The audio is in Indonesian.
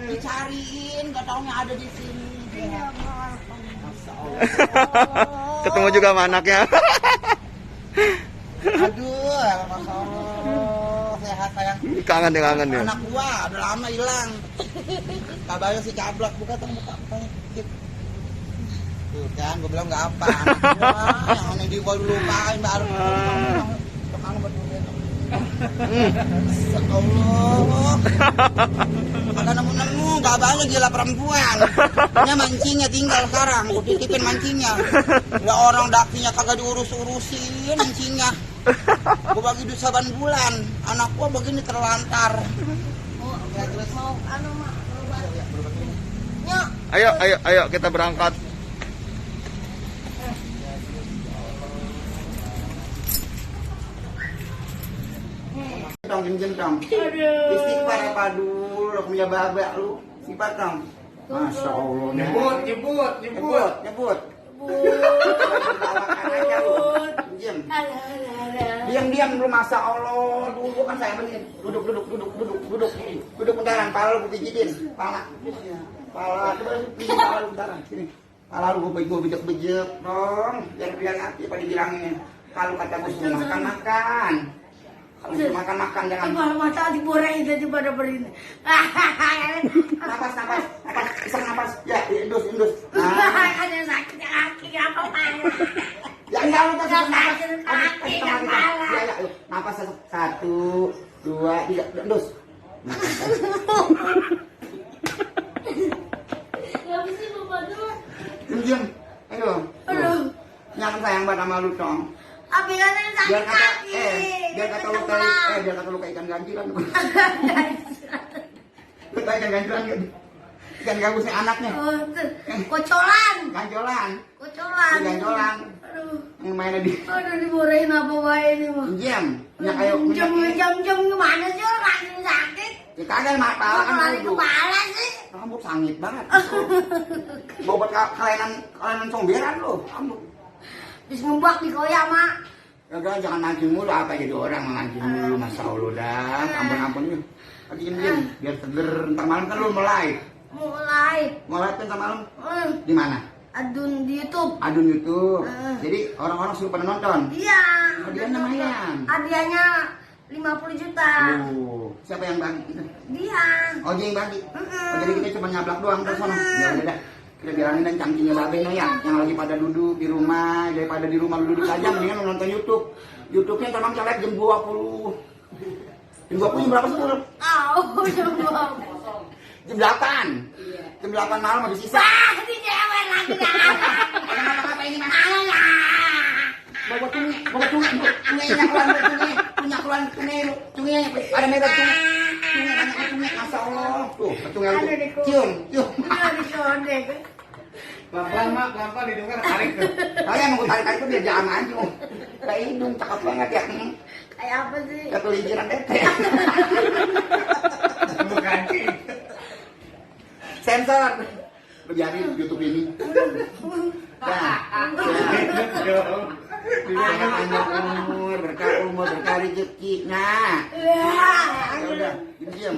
Dicariin, gak taunya ada di sini. Masya Allah. Ketemu juga sama anaknya. Aduh, Masya Allah. Sehat sayang. Kangen ya, kangen ya. Anak gua udah lama hilang. Kabarnya si Cablak, buka dikit. Tuh kan, gua bilang nggak apa. Anak gua yang di gua dulu lupain baru. Allah. Agak nemu-nemu, nggak banyak gila perempuan. Ini mancingnya tinggal sekarang, gua titipin mancingnya. Ya orang dakinya kagak diurus-urusin mancingnya. Gua bagi duit saban bulan, anak gua begini terlantar. Ya, terus mau anu mak, Ayo kita berangkat. Gentong. Istighfar apa dulu, punya babak lu. Sifat dong. Masya Allah. Nyebut. Diam dulu, Masya Allah. Dulu kan saya begini. Duduk bentaran. Pala lu pijitin. Pala coba pijit pala lu bentaran. Sini. Pala lu gue bejek dong. Biar hati pada dibilangin. Kalau kata bos makan. Kalau makan jangan. Kalau mata diborain jadi pada berin. Napas. Iseng napas. Ya, indus. Ada sakit kaki apa Ya enggak lu kasih napas. kaki kepala. Ya, napas 1, 2, 3, indus. Enggak bisa Bapak dulu. Diam. Ayo. Aduh. Jangan sayang banget sama lu, Tong. Abi kan sakit kaki. Biar kata lu kayak ikan ganjilan. Lu kayak ikan ganjilan kan? Ikan gabusnya anaknya. Kocolan. Ganjolan. Aduh. Yang mainnya di Aduh diborain apa wae ini mah. jam. Ya kayak Jam gimana sih orang lagi sakit? ya kagak kepala kan Lagi duduk. kepala sih. Rambut sangit banget. Bobot kalenan somberan lu. Rambut. Bis ngembak di koyak mak. Udah jangan mancing mulu, apa jadi orang mancing mulu, Masya Allah dah. Ampun nih. Diam. Biar seger. Ntar malam kan lu mulai kan ntar malam. Di mana? Adun di YouTube. Adun YouTube. Jadi orang-orang suruh pada nonton. Iya. Hadiahnya lumayan. Hadiahnya 50 juta. Siapa yang bagi itu? Dia. Oh, dia yang bagi. Oh, jadi kita cuma nyablak doang terus sono. Ya udah. Kita bilangin dan cangkingnya babe no ya, yang lagi pada duduk di rumah, daripada di rumah duduk aja mendingan nonton YouTube. YouTube-nya terang celek jam 20. Jam 20 jam berapa sih? Jam 8. Jam 8 malam habis sisa. di cewek lagi dah. Apa ini mah? Bawa cungi, ada merah cungi, Masya Allah. Tuh, cungi lu. Cium. Udah disodek. Pelan-pelan mak, pelan-pelan hidungnya tarik tuh. Kalian mau tarik tuh biar jangan maju. Kayak hidung cakep banget ya. Kayak apa sih? Kayak kelinci tete. Bukan. Sensor. Lu biarin YouTube ini. Nah, panjang umur, berkah rezeki. Nah, ya udah, diam.